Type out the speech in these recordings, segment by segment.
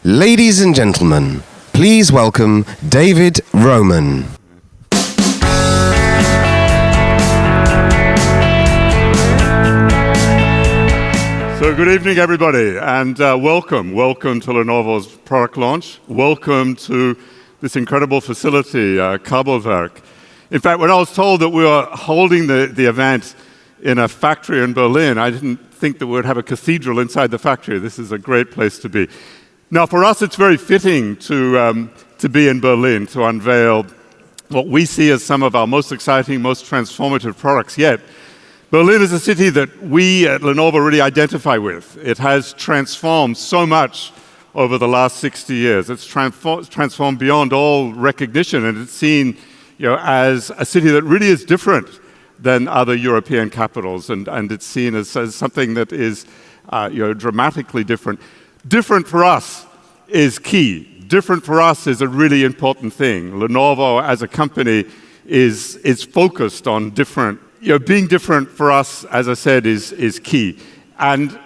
Ladies and gentlemen, please welcome David Roman. So good evening, everybody, and welcome to Lenovo's product launch. Welcome to this incredible facility, Kabelwerk. In fact, when I was told that we were holding the event in a factory in Berlin, I didn't think that we would have a cathedral inside the factory. This is a great place to be. Now, for us, it's very fitting to be in Berlin to unveil what we see as some of our most exciting, most transformative products yet. Berlin is a city that we at Lenovo really identify with. It has transformed so much over the last 60 years. It's transformed beyond all recognition, and it's seen, as a city that really is different than other European capitals, and it's seen as something that is, dramatically different. Different for us is key. Different for us is a really important thing. Lenovo, as a company, is focused on different. Being different for us, as I said, is key. And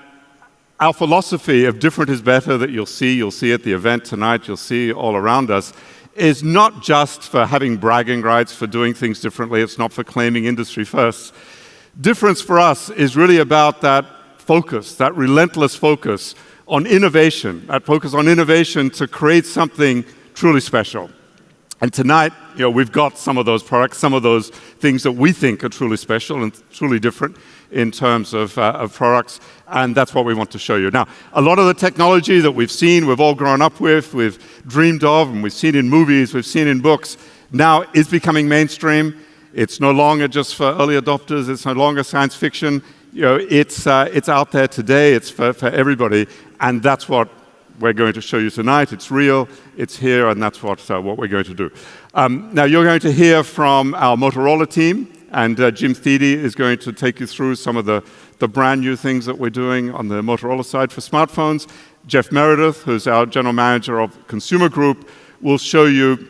our philosophy of different is better that you'll see at the event tonight, you'll see all around us, is not just for having bragging rights, for doing things differently. It's not for claiming industry first. Difference for us is really about that focus, that relentless focus on innovation, that focus on innovation to create something truly special. And tonight, we've got some of those products, some of those things that we think are truly special and truly different in terms of products, and that's what we want to show you. Now, a lot of the technology that we've seen, we've all grown up with, we've dreamed of, and we've seen in movies, we've seen in books, now is becoming mainstream. It's no longer just for early adopters, it's no longer science fiction. It's out there today, it's for everybody, and that's what we're going to show you tonight. It's real, it's here, and that's what we're going to do. Now, you're going to hear from our Motorola team, and Jim Thede is going to take you through some of the brand new things that we're doing on the Motorola side for smartphones. Jeff Meredith, who's our general manager of Consumer Group, will show you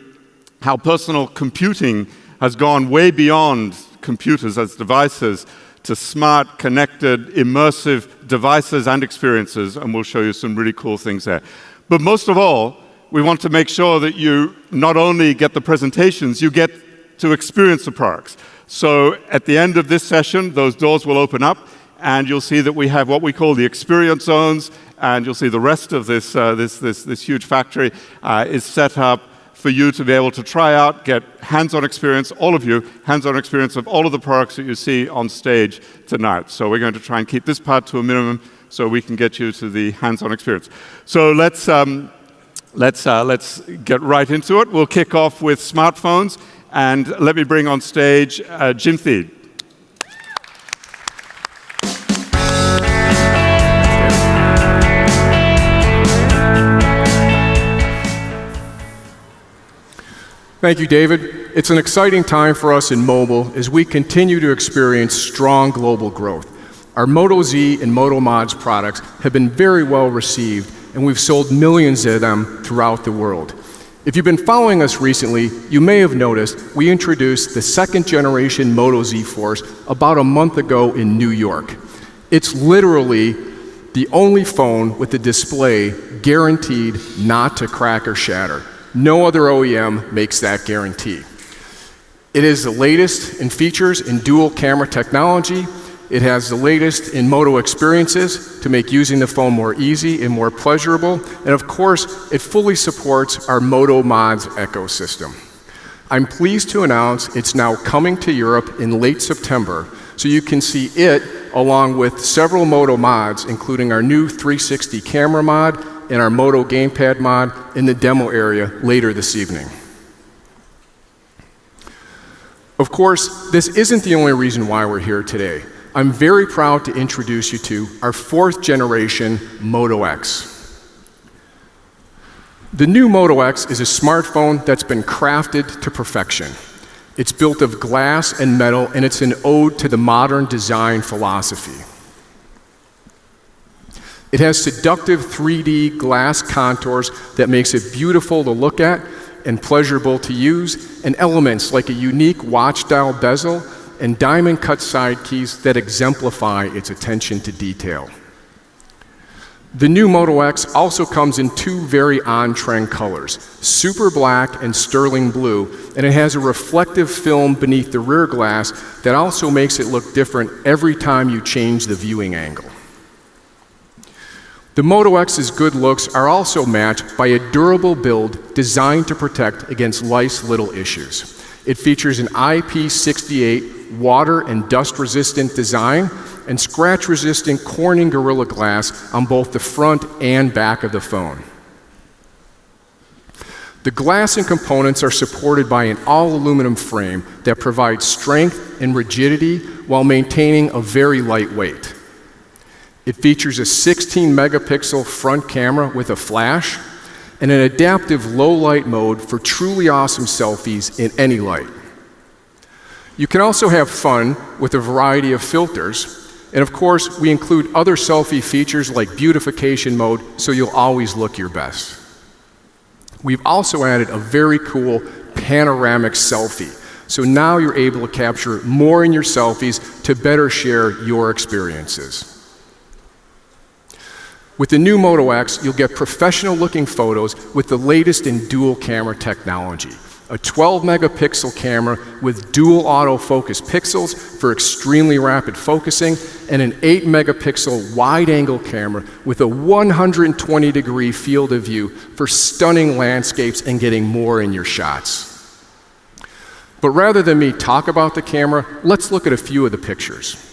how personal computing has gone way beyond computers as devices to smart, connected, immersive devices and experiences, and we'll show you some really cool things there. But most of all, we want to make sure that you not only get the presentations, you get to experience the products. So at the end of this session, those doors will open up, and you'll see that we have what we call the experience zones, and you'll see the rest of this huge factory is set up for you to be able to try out, get hands-on experience, all of you, hands-on experience of all of the products that you see on stage tonight. So we're going to try and keep this part to a minimum so we can get you to the hands-on experience. So let's get right into it. We'll kick off with smartphones, and let me bring on stage Jim Thede. Thank you, David. It's an exciting time for us in mobile as we continue to experience strong global growth. Our Moto Z and Moto Mods products have been very well received, and we've sold millions of them throughout the world. If you've been following us recently, you may have noticed we introduced the second generation Moto Z Force about a month ago in New York. It's literally the only phone with a display guaranteed not to crack or shatter. No other OEM makes that guarantee. It is the latest in features in dual camera technology. It has the latest in Moto experiences to make using the phone more easy and more pleasurable. And of course, it fully supports our Moto Mods ecosystem. I'm pleased to announce it's now coming to Europe in late September, so you can see it along with several Moto Mods, including our new 360 camera mod and our Moto Gamepad mod in the demo area later this evening. Of course, this isn't the only reason why we're here today. I'm very proud to introduce you to our fourth generation Moto X. The new Moto X is a smartphone that's been crafted to perfection. It's built of glass and metal, and it's an ode to the modern design philosophy. It has seductive 3D glass contours that makes it beautiful to look at and pleasurable to use, and elements like a unique watch dial bezel and diamond cut side keys that exemplify its attention to detail. The new Moto X also comes in two very on-trend colors, super black and sterling blue, and it has a reflective film beneath the rear glass that also makes it look different every time you change the viewing angle. The Moto X's good looks are also matched by a durable build designed to protect against life's little issues. It features an IP68 water and dust-resistant design and scratch-resistant Corning Gorilla Glass on both the front and back of the phone. The glass and components are supported by an all-aluminum frame that provides strength and rigidity while maintaining a very light weight. It features a 16-megapixel front camera with a flash and an adaptive low-light mode for truly awesome selfies in any light. You can also have fun with a variety of filters, and of course, we include other selfie features like beautification mode, so you'll always look your best. We've also added a very cool panoramic selfie, so now you're able to capture more in your selfies to better share your experiences. With the new Moto X, you'll get professional-looking photos with the latest in dual camera technology. A 12-megapixel camera with dual autofocus pixels for extremely rapid focusing, and an 8-megapixel wide-angle camera with a 120-degree field of view for stunning landscapes and getting more in your shots. But rather than me talk about the camera, let's look at a few of the pictures.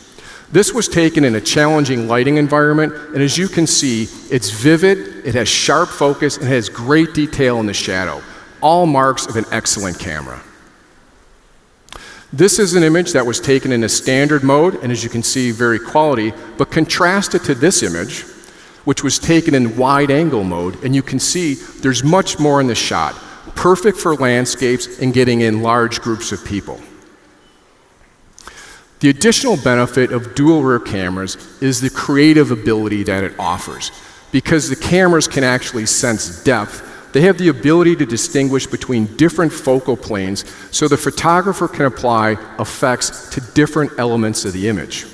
This was taken in a challenging lighting environment, and as you can see, it's vivid, it has sharp focus, and has great detail in the shadow. All marks of an excellent camera. This is an image that was taken in a standard mode, and as you can see, very quality, but contrasted to this image, which was taken in wide angle mode, and you can see there's much more in the shot, perfect for landscapes and getting in large groups of people. The additional benefit of dual rear cameras is the creative ability that it offers. Because the cameras can actually sense depth, they have the ability to distinguish between different focal planes so the photographer can apply effects to different elements of the image.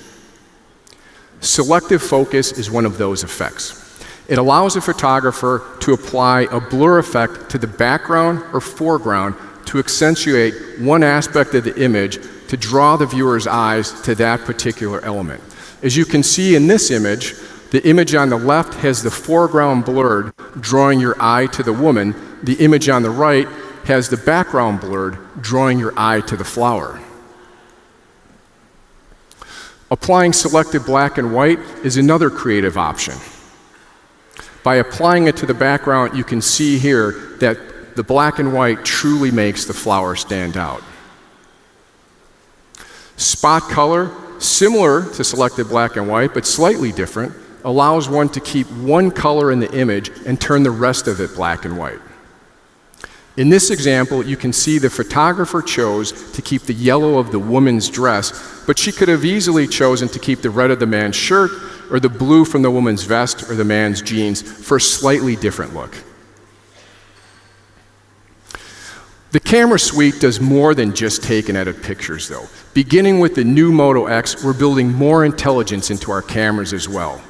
Selective focus is one of those effects. It allows a photographer to apply a blur effect to the background or foreground to accentuate one aspect of the image to draw the viewer's eyes to that particular element. As you can see in this image, the image on the left has the foreground blurred, drawing your eye to the woman. The image on the right has the background blurred, drawing your eye to the flower. Applying selective black and white is another creative option. By applying it to the background, you can see here that the black and white truly makes the flower stand out. Spot color, similar to selected black and white, but slightly different, allows one to keep one color in the image and turn the rest of it black and white. In this example, you can see the photographer chose to keep the yellow of the woman's dress, but she could have easily chosen to keep the red of the man's shirt or the blue from the woman's vest or the man's jeans for a slightly different look. The camera suite does more than just take and edit pictures, though. Beginning with the new Moto X, we're building more intelligence into our cameras as well.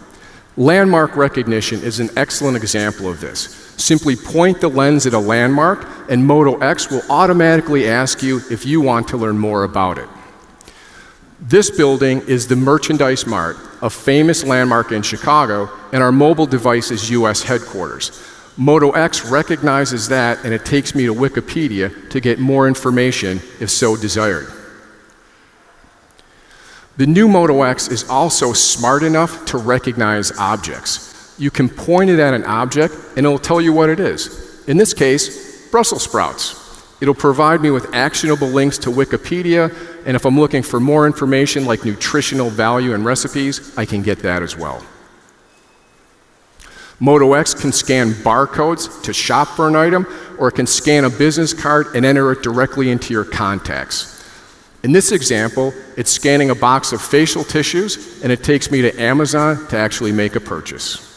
Landmark recognition is an excellent example of this. Simply point the lens at a landmark, and Moto X will automatically ask you if you want to learn more about it. This building is the Merchandise Mart, a famous landmark in Chicago, and our mobile device's US headquarters. Moto X recognizes that, and it takes me to Wikipedia to get more information if so desired. The new Moto X is also smart enough to recognize objects. You can point it at an object, and it'll tell you what it is. In this case, Brussels sprouts. It'll provide me with actionable links to Wikipedia, and if I'm looking for more information like nutritional value and recipes, I can get that as well. Moto X can scan barcodes to shop for an item, or it can scan a business card and enter it directly into your contacts. In this example, it's scanning a box of facial tissues, and it takes me to Amazon to actually make a purchase.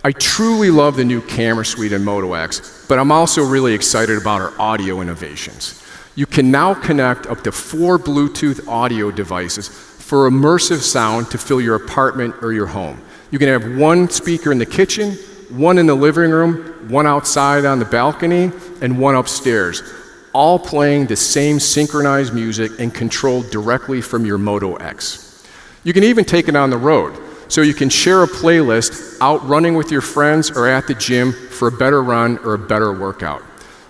I truly love the new camera suite in Moto X, but I'm also really excited about our audio innovations. You can now connect up to 4 Bluetooth audio devices for immersive sound to fill your apartment or your home. You can have one speaker in the kitchen, one in the living room, one outside on the balcony, and one upstairs, all playing the same synchronized music and controlled directly from your Moto X. You can even take it on the road, so you can share a playlist out running with your friends or at the gym for a better run or a better workout.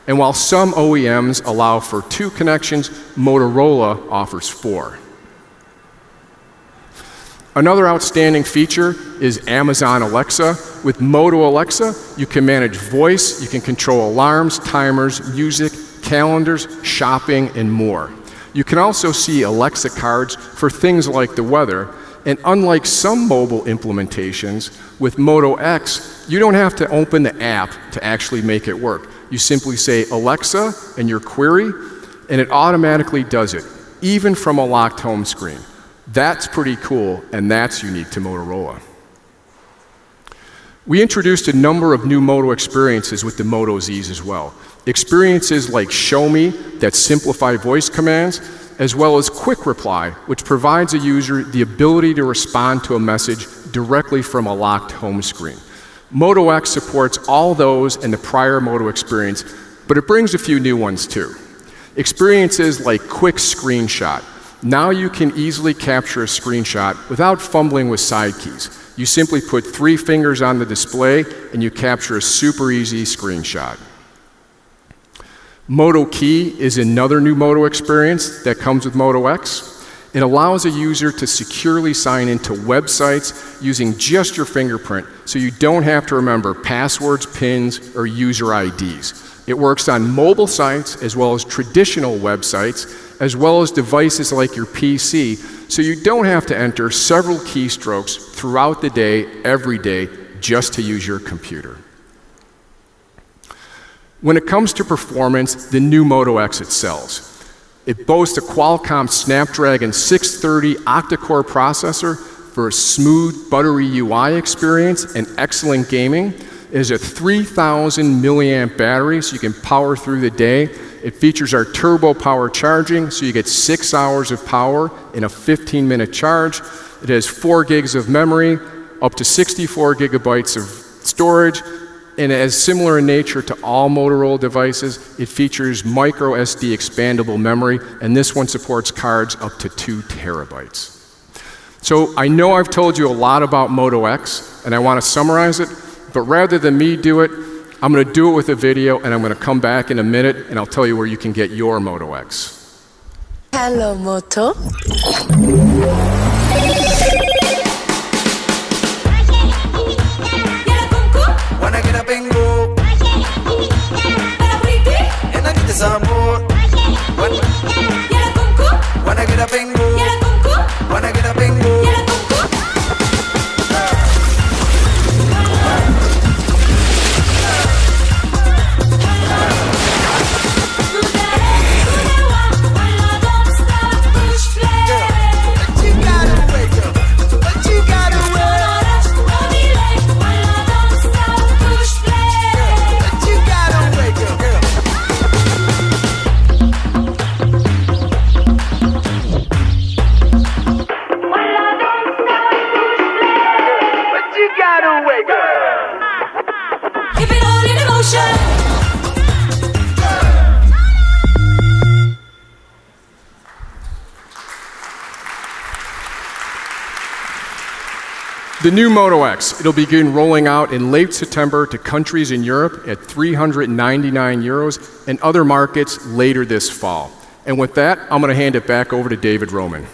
And while some OEMs allow for 2 connections, Motorola offers 4. Another outstanding feature is Amazon Alexa. With Moto Alexa, you can manage voice, you can control alarms, timers, music, calendars, shopping, and more. You can also see Alexa cards for things like the weather, and unlike some mobile implementations, with Moto X, you don't have to open the app to actually make it work. You simply say Alexa and your query, and it automatically does it, even from a locked home screen. That's pretty cool, and that's unique to Motorola. We introduced a number of new Moto experiences with the Moto Zs as well. Experiences like Show Me that simplify voice commands, as well as Quick Reply, which provides a user the ability to respond to a message directly from a locked home screen. Moto X supports all those in the prior Moto experience, but it brings a few new ones too. Experiences like Quick Screenshot. Now you can easily capture a screenshot without fumbling with side keys. You simply put 3 fingers on the display and you capture a super easy screenshot. Moto Key is another new Moto experience that comes with Moto X. It allows a user to securely sign into websites using just your fingerprint, so you don't have to remember passwords, PINs, or user IDs. It works on mobile sites as well as traditional websites, as well as devices like your PC, so you don't have to enter several keystrokes throughout the day, every day, just to use your computer. When it comes to performance, the new Moto X excels. It boasts a Qualcomm Snapdragon 630 octa-core processor for a smooth, buttery UI experience and excellent gaming. It has a 3,000 milliamp battery, so you can power through the day. It features our turbo power charging, so you get 6 hours of power in a 15-minute charge. It has 4 gigs of memory, up to 64 gigabytes of storage, and as similar in nature to all Motorola devices, it features micro SD expandable memory, and this one supports cards up to 2 terabytes. So I know I've told you a lot about Moto X, and I want to summarize it, but rather than me do it, I'm going to do it with a video, and I'm going to come back in a minute, and I'll tell you where you can get your Moto X. Hello, Moto. Wanna get up and go, and I need some more. Wanna get up and go, wanna get up and go. The new Moto X, it'll begin rolling out in late September to countries in Europe at €399 and other markets later this fall. And with that, I'm going to hand it back over to David Roman.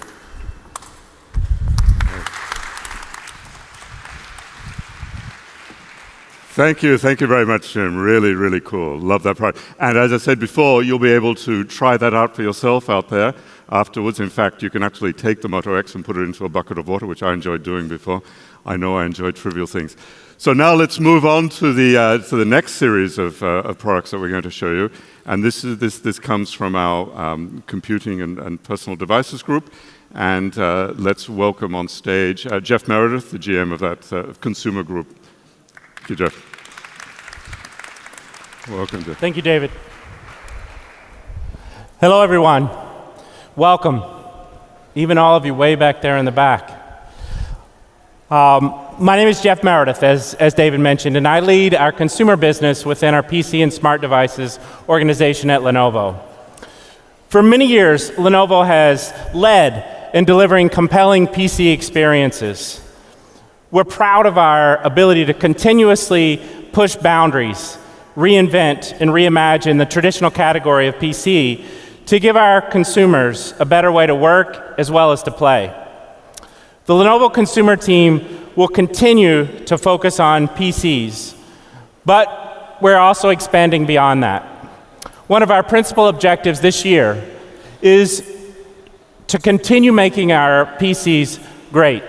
Thank you very much, Jim. Really, really cool. Love that product. And as I said before, you'll be able to try that out for yourself out there afterwards. In fact, you can actually take the Moto X and put it into a bucket of water, which I enjoyed doing before. I know I enjoy trivial things. So now let's move on to the next series of products that we're going to show you. And this comes from our computing and personal devices group. And let's welcome on stage Jeff Meredith, the GM of that consumer group. Thank you, Jeff. Welcome, Jeff. Thank you, David. Hello, everyone. Welcome. even all of you way back there in the back. My name is Jeff Meredith, as David mentioned, and I lead our consumer business within our PC and smart devices organization at Lenovo. For many years, Lenovo has led in delivering compelling PC experiences. We're proud of our ability to continuously push boundaries, reinvent and reimagine the traditional category of PC to give our consumers a better way to work as well as to play. The Lenovo consumer team will continue to focus on PCs, but we're also expanding beyond that. One of our principal objectives this year is to continue making our PCs great,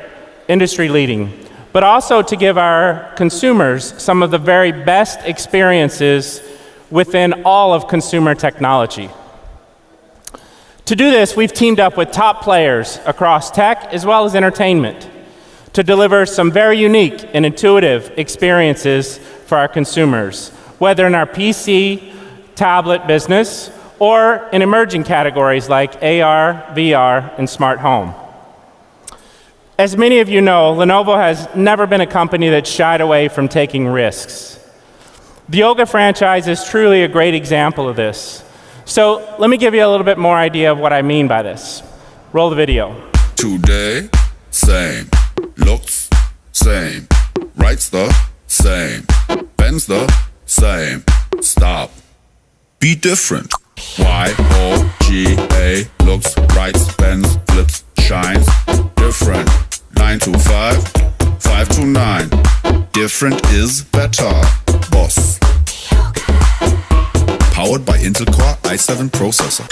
industry-leading, but also to give our consumers some of the very best experiences within all of consumer technology. To do this, we've teamed up with top players across tech as well as entertainment to deliver some very unique and intuitive experiences for our consumers, whether in our PC, tablet business, or in emerging categories like AR, VR, and smart home. As many of you know, Lenovo has never been a company that shied away from taking risks. The Yoga franchise is truly a great example of this. So let me give you a little bit more idea of what I mean by this. Roll the video. Today, same. Looks, same. Writes the same. Bends the same. Stop. Be different. Y-O-G-A. Looks, writes, bends, flips, shines. Different. 9 to 5, 5 to 9. Different is better. Boss. Powered by Intel Core i7 processor.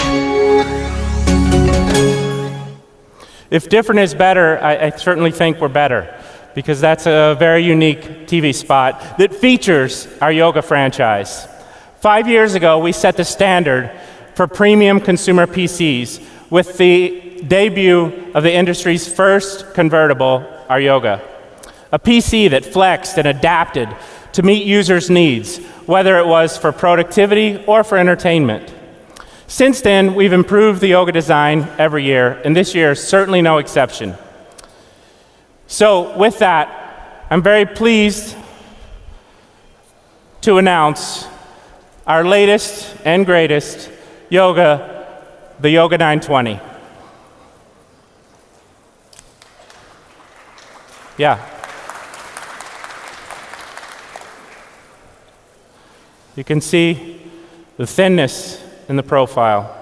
If different is better, I certainly think we're better, because that's a very unique TV spot that features our Yoga franchise. 5 years ago, we set the standard for premium consumer PCs with the debut of the industry's first convertible, our Yoga. A PC that flexed and adapted to meet users' needs, whether it was for productivity or for entertainment. Since then, we've improved the Yoga design every year, and this year is certainly no exception. So with that, I'm very pleased to announce our latest and greatest Yoga, the Yoga 920. Yeah. You can see the thinness in the profile.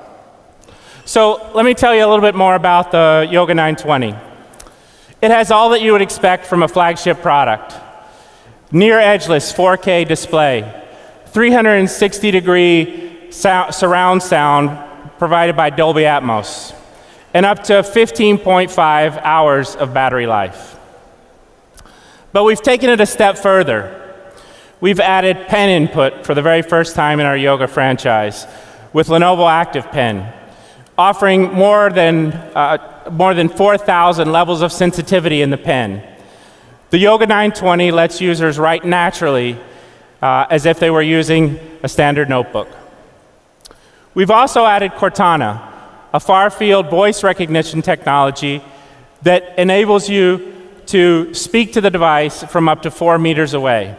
So let me tell you a little bit more about the Yoga 920. It has all that you would expect from a flagship product. Near edgeless 4K display, 360-degree surround sound provided by Dolby Atmos, and up to 15.5 hours of battery life. But we've taken it a step further. We've added pen input for the very first time in our Yoga franchise with Lenovo Active Pen, offering more than 4,000 levels of sensitivity in the pen. The Yoga 920 lets users write naturally as if they were using a standard notebook. We've also added Cortana, a far-field voice recognition technology that enables you to speak to the device from up to 4 meters away.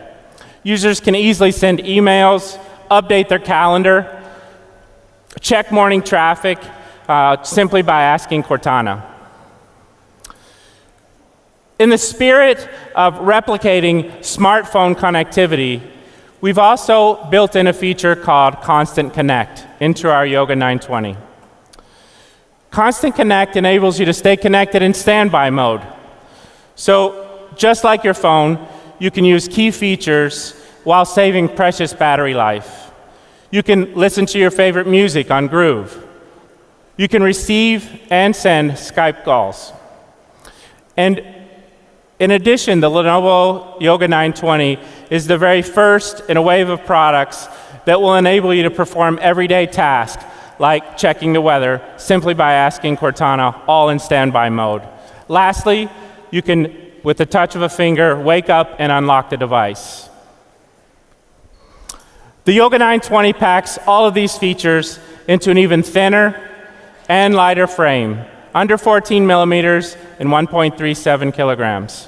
Users can easily send emails, update their calendar, check morning traffic simply by asking Cortana. In the spirit of replicating smartphone connectivity, we've also built in a feature called Constant Connect into our Yoga 920. Constant Connect enables you to stay connected in standby mode. So just like your phone, you can use key features while saving precious battery life. You can listen to your favorite music on Groove. You can receive and send Skype calls. And in addition, the Lenovo Yoga 920 is the very first in a wave of products that will enable you to perform everyday tasks like checking the weather simply by asking Cortana, all in standby mode. Lastly, you can, with the touch of a finger, wake up and unlock the device. The Yoga 920 packs all of these features into an even thinner and lighter frame, under 14 millimeters and 1.37 kilograms.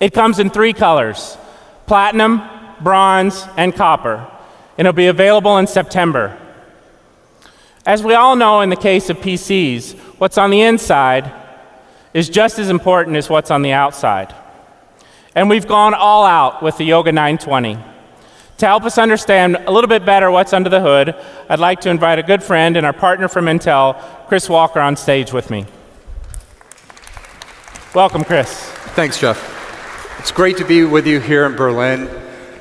It comes in 3 colors: platinum, bronze, and copper, and it'll be available in September. As we all know, in the case of PCs, what's on the inside is just as important as what's on the outside. And we've gone all out with the Yoga 920. To help us understand a little bit better what's under the hood, I'd like to invite a good friend and our partner from Intel, Chris Walker, on stage with me. Welcome, Chris. Thanks, Jeff. It's great to be with you here in Berlin.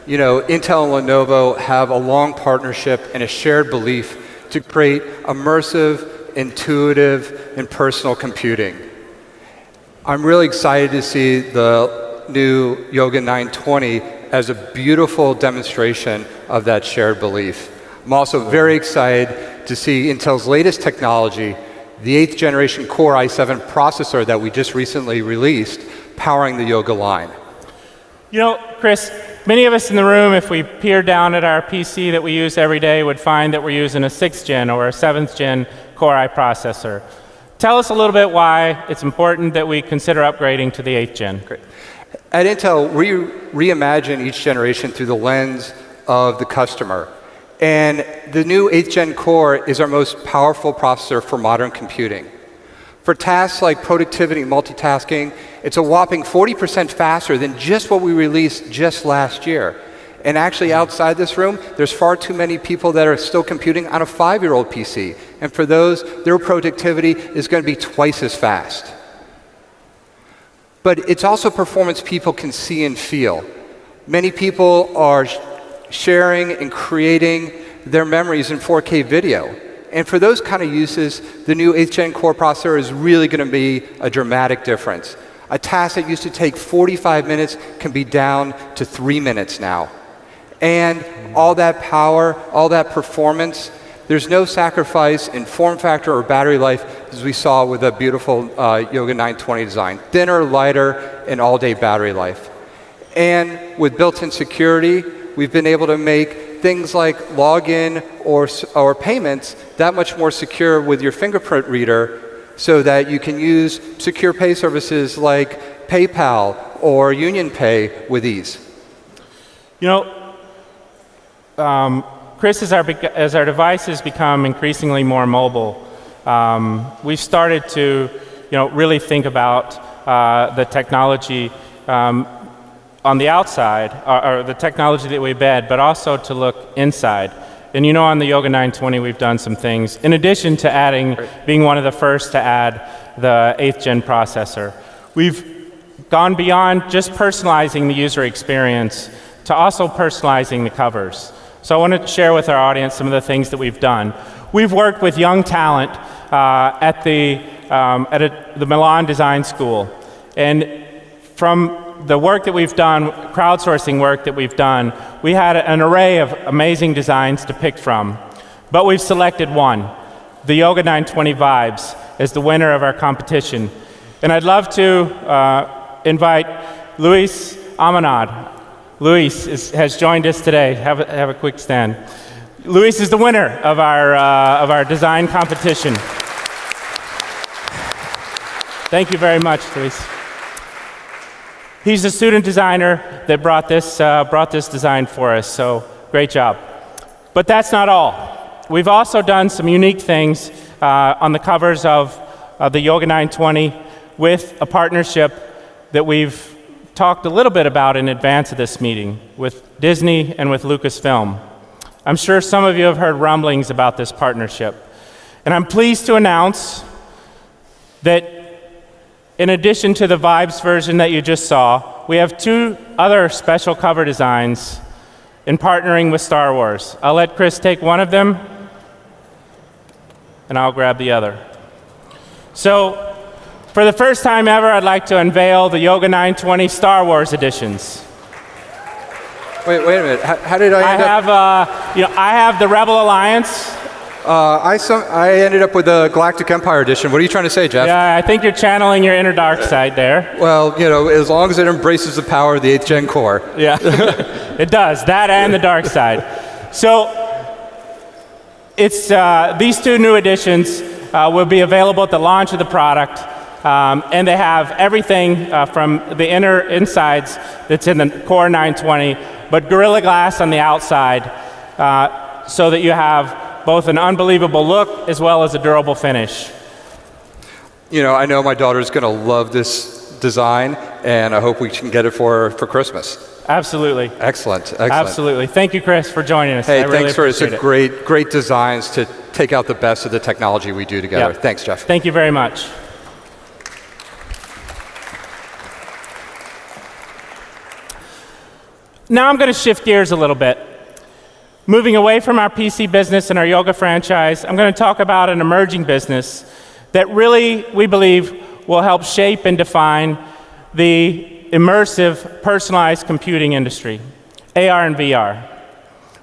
You know, Intel and Lenovo have a long partnership and a shared belief to create immersive, intuitive, and personal computing. I'm really excited to see the new Yoga 920 as a beautiful demonstration of that shared belief. I'm also very excited to see Intel's latest technology, the 8th generation Core i7 processor that we just recently released, powering the Yoga line. You know, Chris, many of us in the room, if we peer down at our PC that we use every day, would find that we're using a 6th gen or a 7th gen Core i processor. Tell us a little bit why it's important that we consider upgrading to the 8th gen. Great. At Intel, we reimagine each generation through the lens of the customer. And the new 8th gen Core is our most powerful processor for modern computing. For tasks like productivity and multitasking, it's a whopping 40% faster than just what we released just last year. And actually outside this room, there's far too many people that are still computing on a 5-year-old PC. And for those, their productivity is going to be twice as fast. But it's also performance people can see and feel. Many people are sharing and creating their memories in 4K video. And for those kind of uses, the new 8th gen Core processor is really going to be a dramatic difference. A task that used to take 45 minutes can be down to 3 minutes now. And all that power, all that performance, there's no sacrifice in form factor or battery life, as we saw with the beautiful Yoga 920 design. Thinner, lighter, and all-day battery life. And with built-in security, we've been able to make things like login or payments that much more secure with your fingerprint reader, so that you can use secure pay services like PayPal or Union Pay with ease. You know, Chris, as our devices become increasingly more mobile, we've started to, really think about the technology on the outside, or the technology that we embed, but also to look inside. And on the Yoga 920, we've done some things. In addition to being one of the first to add the 8th gen processor, we've gone beyond just personalizing the user experience to also personalizing the covers. So I want to share with our audience some of the things that we've done. We've worked with young talent at the Milan Design School. And from the work that we've done, crowdsourcing work that we've done, we had an array of amazing designs to pick from. But we've selected one, the Yoga 920 Vibes, as the winner of our competition. And I'd love to invite Luis Amanad. Luis has joined us today. Have a quick stand. Luis is the winner of our design competition. Thank you very much, Luis. He's the student designer that brought this design for us, so great job. But that's not all. We've also done some unique things on the covers of the Yoga 920 with a partnership that we've talked a little bit about in advance of this meeting with Disney and with Lucasfilm. I'm sure some of you have heard rumblings about this partnership. And I'm pleased to announce that in addition to the Vibes version that you just saw, we have 2 other special cover designs in partnering with Star Wars. I'll let Chris take one of them, and I'll grab the other. So, for the first time ever, I'd like to unveil the Yoga 920 Star Wars editions. Wait a minute. How did I end up? I have the Rebel Alliance. I ended up with the Galactic Empire edition. What are you trying to say, Jeff? Yeah, I think you're channeling your inner dark side there. Well, as long as it embraces the power of the 8th gen Core. Yeah, it does. That and the dark side. So, it's these 2 new editions will be available at the launch of the product. And they have everything from the insides that's in the Core 920, but Gorilla Glass on the outside, so that you have both an unbelievable look as well as a durable finish. You know, I know my daughter's going to love this design, and I hope we can get it for Christmas. Absolutely. Excellent. Absolutely. Thank you, Chris, for joining us. Hey, I really thanks appreciate it's great designs to take out the best of the technology we do together. Yep. Thanks, Jeff. Thank you very much. Now I'm going to shift gears a little bit. Moving away from our PC business and our yoga franchise, I'm going to talk about an emerging business that really, we believe, will help shape and define the immersive, personalized computing industry, AR and VR.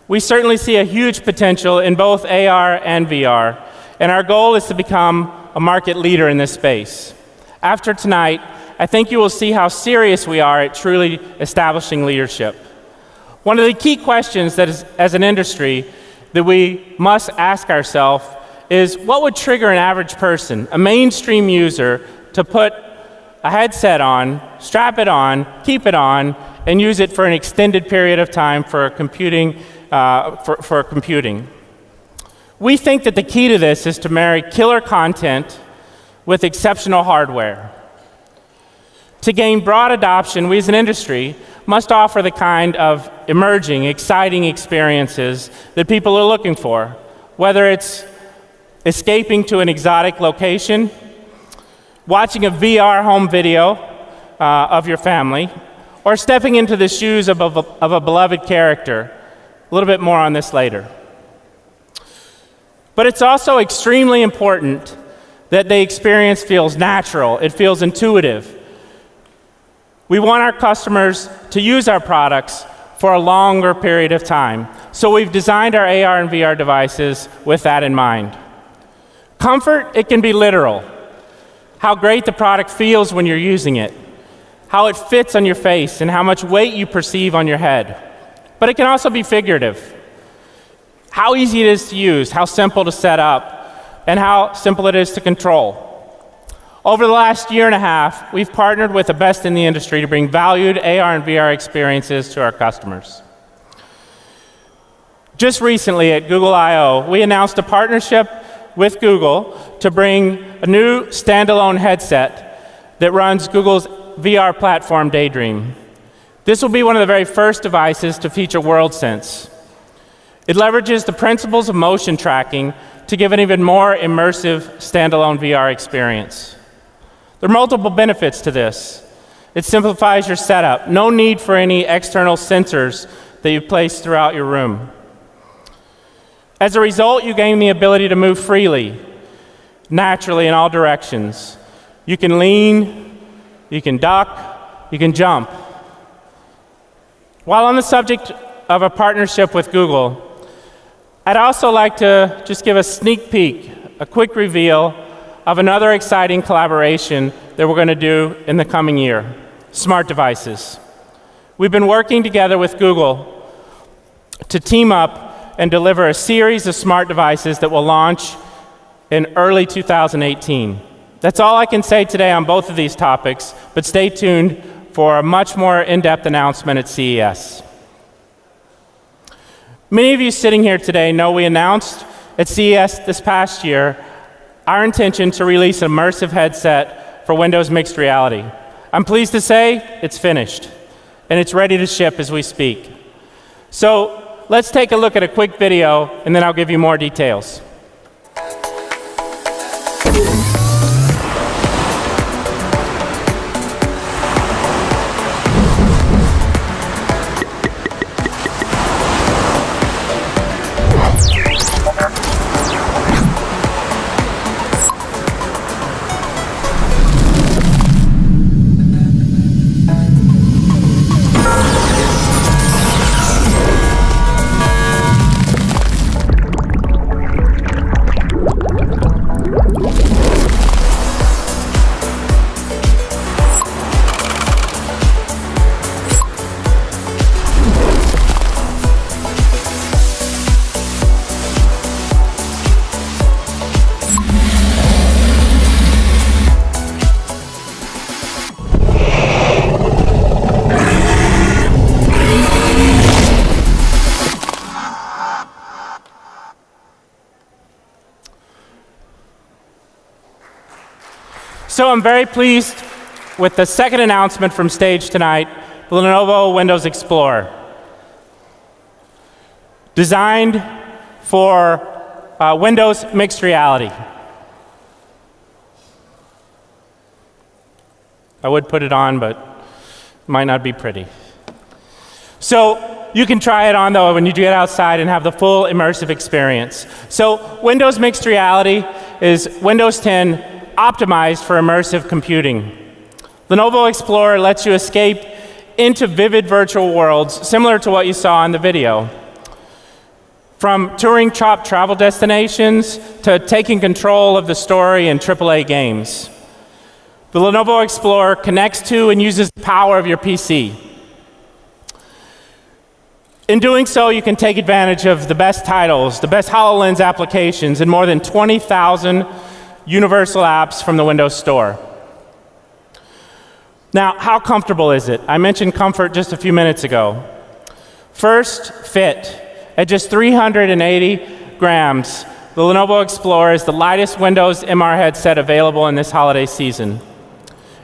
We certainly see a huge potential in both AR and VR, and our goal is to become a market leader in this space. After tonight, I think you will see how serious we are at truly establishing leadership. One of the key questions that is, as an industry, that we must ask ourselves is what would trigger an average person, a mainstream user, to put a headset on, strap it on, keep it on, and use it for an extended period of time for computing. We think that the key to this is to marry killer content with exceptional hardware. To gain broad adoption, we as an industry must offer the kind of emerging, exciting experiences that people are looking for, whether it's escaping to an exotic location, watching a VR home video of your family, or stepping into the shoes of a beloved character. A little bit more on this later. But it's also extremely important that the experience feels natural, it feels intuitive. We want our customers to use our products for a longer period of time. So we've designed our AR and VR devices with that in mind. Comfort, it can be literal. How great the product feels when you're using it, how it fits on your face, and how much weight you perceive on your head. But it can also be figurative. How easy it is to use, how simple to set up, and how simple it is to control. Over the last year and a half, we've partnered with the best in the industry to bring valued AR and VR experiences to our customers. Just recently at Google I/O, we announced a partnership with Google to bring a new standalone headset that runs Google's VR platform, Daydream. This will be one of the very first devices to feature WorldSense. It leverages the principles of motion tracking to give an even more immersive standalone VR experience. There are multiple benefits to this. It simplifies your setup. No need for any external sensors that you place throughout your room. As a result, you gain the ability to move freely, naturally in all directions. You can lean, you can duck, you can jump. While on the subject of a partnership with Google, I'd also like to just give a sneak peek, a quick reveal of another exciting collaboration that we're going to do in the coming year, smart devices. We've been working together with Google to team up and deliver a series of smart devices that will launch in early 2018. That's all I can say today on both of these topics, but stay tuned for a much more in-depth announcement at CES. Many of you sitting here today know we announced at CES this past year our intention to release an immersive headset for Windows Mixed Reality. I'm pleased to say it's finished, and it's ready to ship as we speak. So let's take a look at a quick video, and then I'll give you more details. So I'm very pleased with the second announcement from stage tonight, the Lenovo Windows Explorer. Designed for Windows mixed reality. I would put it on, but it might not be pretty. So you can try it on, though, when you get outside and have the full immersive experience. So Windows mixed reality is Windows 10 optimized for immersive computing. Lenovo Explorer lets you escape into vivid virtual worlds, similar to what you saw in the video. From touring top travel destinations to taking control of the story in AAA games. The Lenovo Explorer connects to and uses the power of your PC. In doing so, you can take advantage of the best titles, the best HoloLens applications, and more than 20,000 universal apps from the Windows Store. Now, how comfortable is it? I mentioned comfort just a few minutes ago. First, fit. At just 380 grams, the Lenovo Explorer is the lightest Windows MR headset available in this holiday season.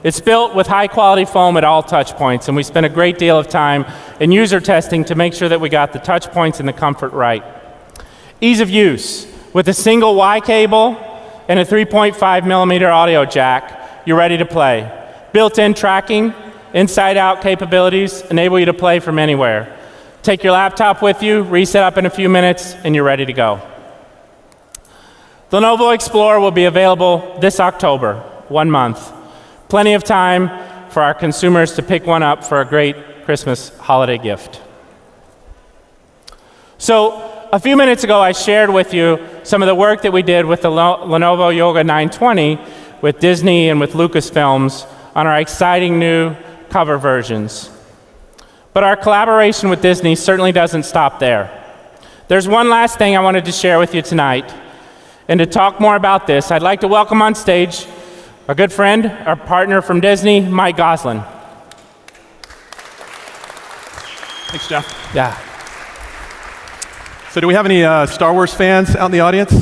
It's built with high-quality foam at all touch points, and we spent a great deal of time in user testing to make sure that we got the touch points and the comfort right. Ease of use. With a single Y cable and a 3.5 millimeter audio jack, you're ready to play. Built-in tracking, inside-out capabilities enable you to play from anywhere. Take your laptop with you, reset up in a few minutes, and you're ready to go. The Lenovo Explorer will be available this October, 1 month. Plenty of time for our consumers to pick one up for a great Christmas holiday gift. So a few minutes ago, I shared with you some of the work that we did with the Lenovo Yoga 920 with Disney and with Lucasfilms on our exciting new cover versions. But our collaboration with Disney certainly doesn't stop there. There's one last thing I wanted to share with you tonight. And to talk more about this, I'd like to welcome on stage our good friend, our partner from Disney, Mike Goslin. Thanks, Jeff. Yeah. So do we have any Star Wars fans out in the audience?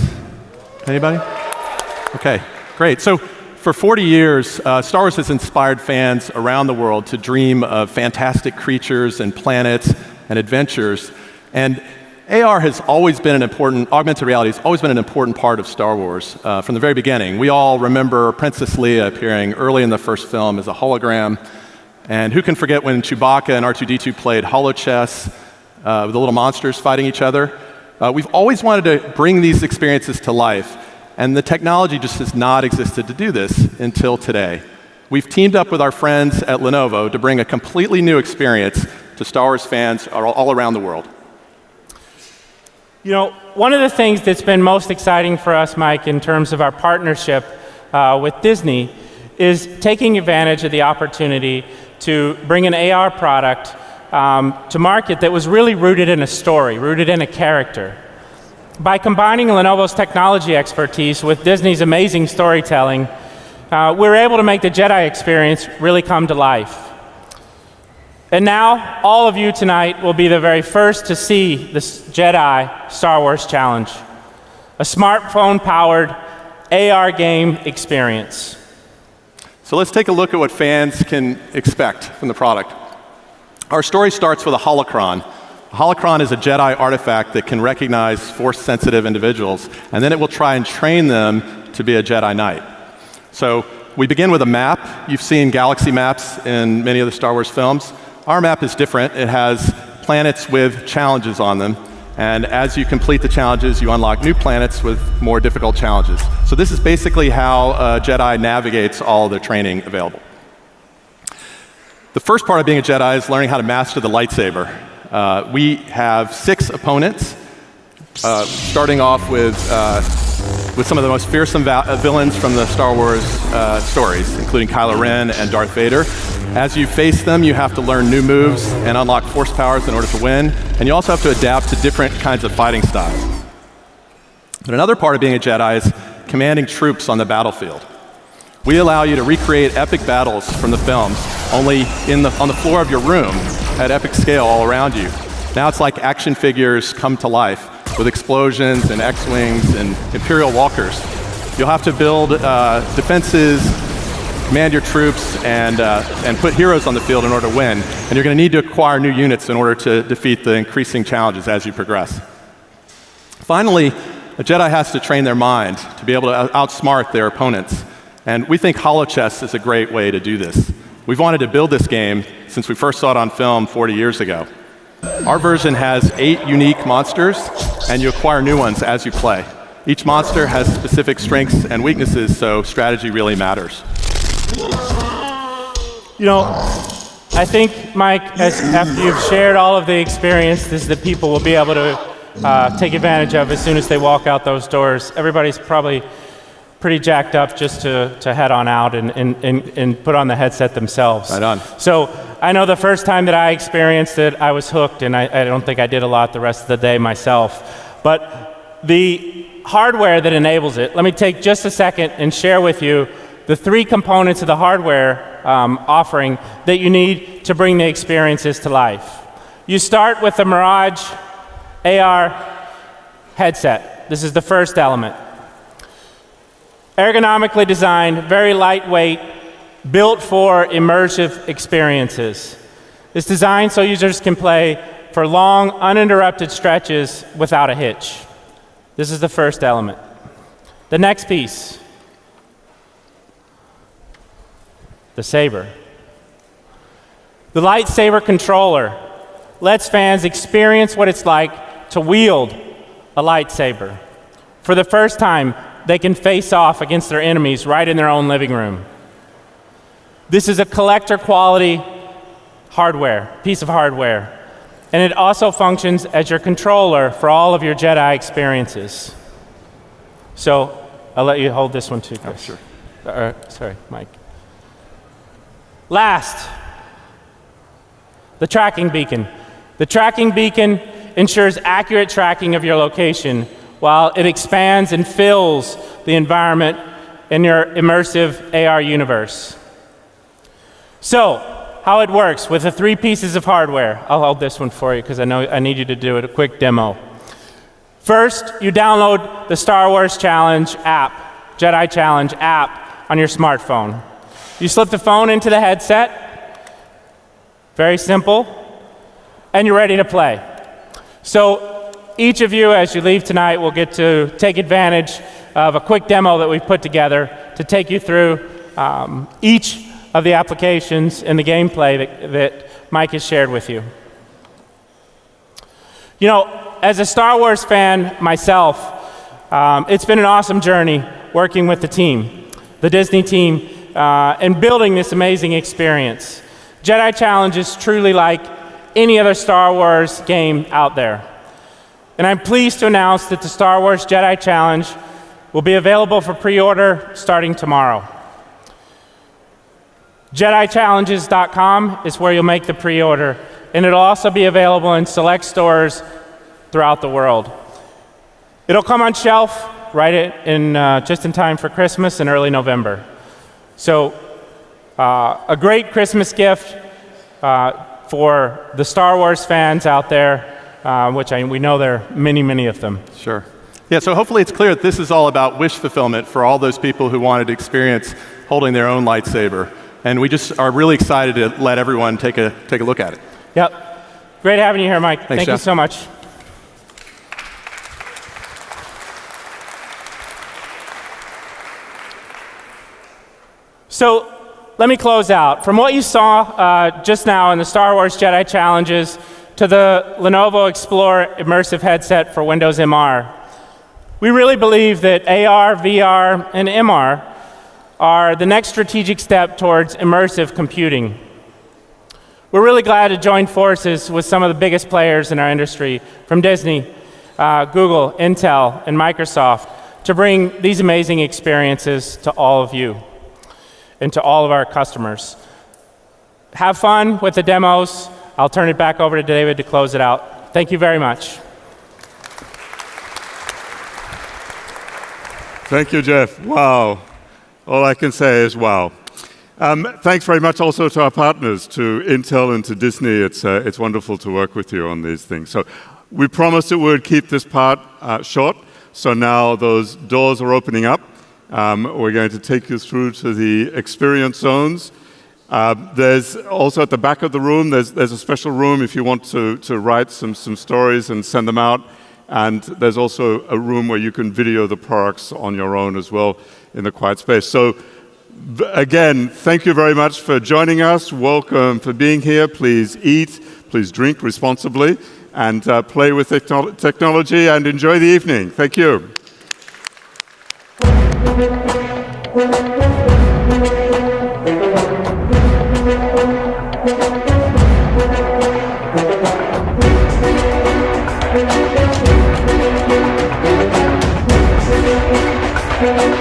Anybody? Okay, great. So for 40 years, Star Wars has inspired fans around the world to dream of fantastic creatures and planets and adventures. And AR has always been augmented reality has always been an important part of Star Wars from the very beginning. We all remember Princess Leia appearing early in the first film as a hologram. And who can forget when Chewbacca and R2-D2 played holochess with the little monsters fighting each other? We've always wanted to bring these experiences to life, and the technology just has not existed to do this until today. We've teamed up with our friends at Lenovo to bring a completely new experience to Star Wars fans all around the world. You know, one of the things that's been most exciting for us, Mike, in terms of our partnership with Disney is taking advantage of the opportunity to bring an AR product to market that was really rooted in a story, rooted in a character. By combining Lenovo's technology expertise with Disney's amazing storytelling, we were able to make the Jedi experience really come to life. And now, all of you tonight will be the very first to see this Jedi Star Wars Challenge, a smartphone-powered AR game experience. So let's take a look at what fans can expect from the product. Our story starts with a holocron. A holocron is a Jedi artifact that can recognize Force-sensitive individuals, and then it will try and train them to be a Jedi Knight. So we begin with a map. You've seen galaxy maps in many of the Star Wars films. Our map is different. It has planets with challenges on them. And as you complete the challenges, you unlock new planets with more difficult challenges. So this is basically how a Jedi navigates all the training available. The first part of being a Jedi is learning how to master the lightsaber. We have 6 opponents, starting off with some of the most fearsome villains from the Star Wars stories, including Kylo Ren and Darth Vader. As you face them, you have to learn new moves and unlock force powers in order to win, and you also have to adapt to different kinds of fighting styles. But another part of being a Jedi is commanding troops on the battlefield. We allow you to recreate epic battles from the films, only on the floor of your room at epic scale all around you. Now it's like action figures come to life with explosions and X-Wings and Imperial walkers. You'll have to build defenses command your troops and put heroes on the field in order to win. And you're going to need to acquire new units in order to defeat the increasing challenges as you progress. Finally, a Jedi has to train their mind to be able to outsmart their opponents. And we think holochess is a great way to do this. We've wanted to build this game since we first saw it on film 40 years ago. Our version has 8 unique monsters, and you acquire new ones as you play. Each monster has specific strengths and weaknesses, so strategy really matters. You know, I think, Mike, after you've shared all of the experiences that people will be able to take advantage of as soon as they walk out those doors, everybody's probably pretty jacked up just to head on out and put on the headset themselves. Right on. So I know the first time that I experienced it, I was hooked, and I don't think I did a lot the rest of the day myself. But the hardware that enables it, let me take just a second and share with you the 3 components of the hardware offering that you need to bring the experiences to life. You start with the Mirage AR headset. This is the first element. Ergonomically designed, very lightweight, built for immersive experiences. It's designed so users can play for long, uninterrupted stretches without a hitch. This is the first element. The next piece, the saber. The lightsaber controller lets fans experience what it's like to wield a lightsaber. For the first time, they can face off against their enemies right in their own living room. This is a collector quality piece of hardware, and it also functions as your controller for all of your Jedi experiences. So I'll let you hold this one too, Chris. Oh, sure. Sorry, Mike. Last, the tracking beacon. The tracking beacon ensures accurate tracking of your location while it expands and fills the environment in your immersive AR universe. So, how it works with the 3 pieces of hardware. I'll hold this one for you because I know I need you to do it, a quick demo. First, you download the Star Wars Challenge app, Jedi Challenge app on your smartphone. You slip the phone into the headset, very simple, and you're ready to play. So, each of you, as you leave tonight, will get to take advantage of a quick demo that we've put together to take you through each of the applications and the gameplay that Mike has shared with you. You know, as a Star Wars fan myself, it's been an awesome journey working with the team, the Disney team, and building this amazing experience. Jedi Challenge is truly like any other Star Wars game out there. And I'm pleased to announce that the Star Wars Jedi Challenge will be available for pre-order starting tomorrow. JediChallenges.com is where you'll make the pre-order, and it'll also be available in select stores throughout the world. It'll come on shelf just in time for Christmas in early November. So a great Christmas gift for the Star Wars fans out there, which we know there are many, many of them. Sure. Yeah, so hopefully it's clear that this is all about wish fulfillment for all those people who wanted to experience holding their own lightsaber. And we just are really excited to let everyone take a look at it. Yep. Great having you here, Mike. Thanks, Thank you so much. So let me close out. From what you saw just now in the Star Wars Jedi Challenges to the Lenovo Explore immersive headset for Windows MR, we really believe that AR, VR, and MR are the next strategic step towards immersive computing. We're really glad to join forces with some of the biggest players in our industry, from Disney, Google, Intel, and Microsoft, to bring these amazing experiences to all of you and to all of our customers. Have fun with the demos. I'll turn it back over to David to close it out. Thank you very much. Thank you, Jeff. Wow. All I can say is wow. Thanks very much also to our partners, to Intel and to Disney. It's wonderful to work with you on these things. So we promised that we would keep this part short. So now those doors are opening up. We're going to take you through to the experience zones. There's also at the back of the room, there's a special room if you want to write some stories and send them out. And there's also a room where you can video the products on your own as well in the quiet space. So again, thank you very much for joining us. Welcome for being here. Please eat, please drink responsibly, and play with technology and enjoy the evening. Thank you. Thank you.